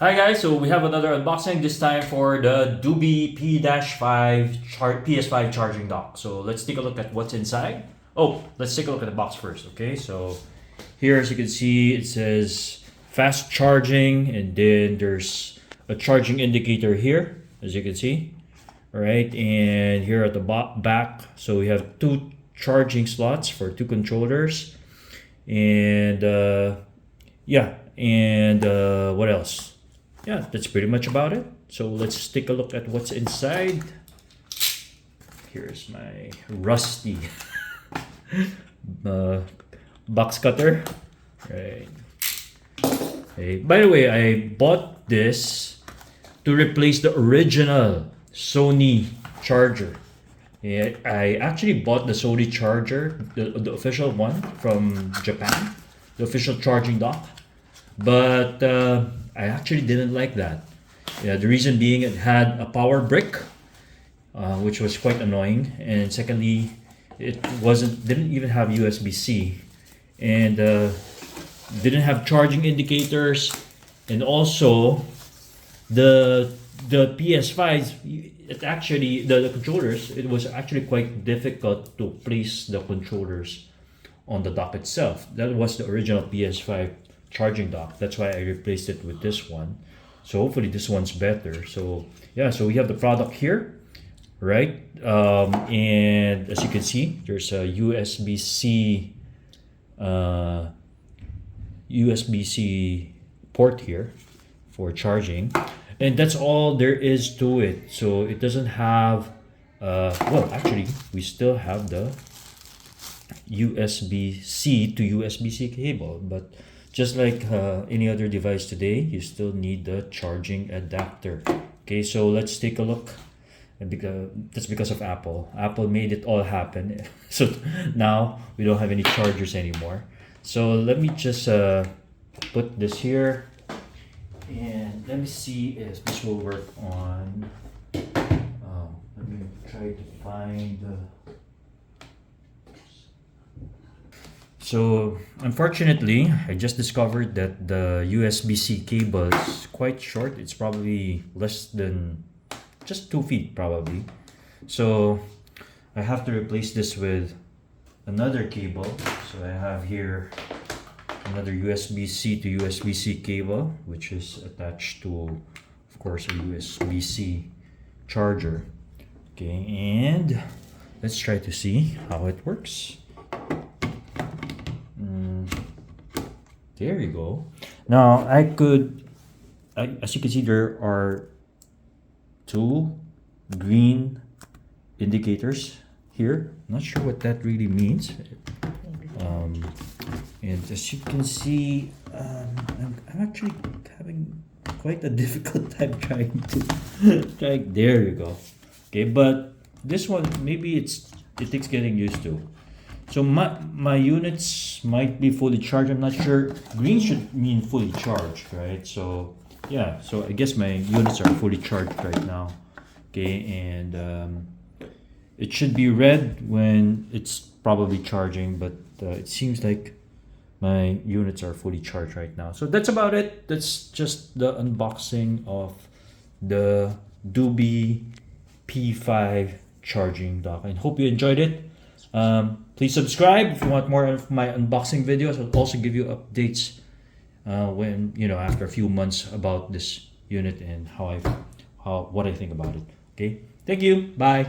Hi guys, so we have another unboxing, this time for the Dobe P-5 PS5 Charging Dock. So let's take a look at what's inside. Oh, let's take a look at the box first, okay? So here, as you can see, it says fast charging, and then there's a charging indicator here, as you can see. All right, and here at the back, so we have two charging slots for two controllers. And what else? Yeah, that's pretty much about it. So let's take a look at what's inside. Here's my rusty box cutter. Right. Okay. By the way, I bought this to replace the original Sony charger. Yeah, I actually bought the Sony charger, the official one from Japan, the official charging dock. But I actually didn't like that. Yeah, the reason being it had a power brick, which was quite annoying, and secondly, it didn't even have USB-C, and didn't have charging indicators, and also the PS5s. It actually the controllers. It was actually quite difficult to place the controllers on the dock itself. That was the original PS5 charging dock. That's why I replaced it with this one. So hopefully this one's better. So yeah, so we have the product here, right? And as you can see, there's a USB-C port here for charging, and that's all there is to it. So it doesn't have well, actually we still have the USB-C to USB-C cable, but just like any other device today, you still need the charging adapter. Okay, so let's take a look. And that's because of Apple. Apple made it all happen. So now we don't have any chargers anymore. So let me just put this here, and let me see if this will work on. Let me try to find the. So unfortunately, I just discovered that the USB-C cable is quite short. It's probably less than just 2 feet probably. So I have to replace this with another cable. So I have here another USB-C to USB-C cable, which is attached to, of course, a USB-C charger. Okay, and let's try to see how it works. There you go. Now as you can see, there are two green indicators here. Not sure what that really means. And as you can see, I'm actually having quite a difficult time trying to there you go. Okay, but this one, maybe it takes getting used to. So my units might be fully charged. I'm not sure. Green should mean fully charged, right? So yeah, so I guess my units are fully charged right now. Okay, and it should be red when it's probably charging, but it seems like my units are fully charged right now. So that's about it. That's just the unboxing of the Dobe P5 charging dock, and hope you enjoyed it. Please subscribe if you want more of my unboxing videos. I'll also give you updates when, after a few months about this unit and what I think about it. Okay, thank you. Bye.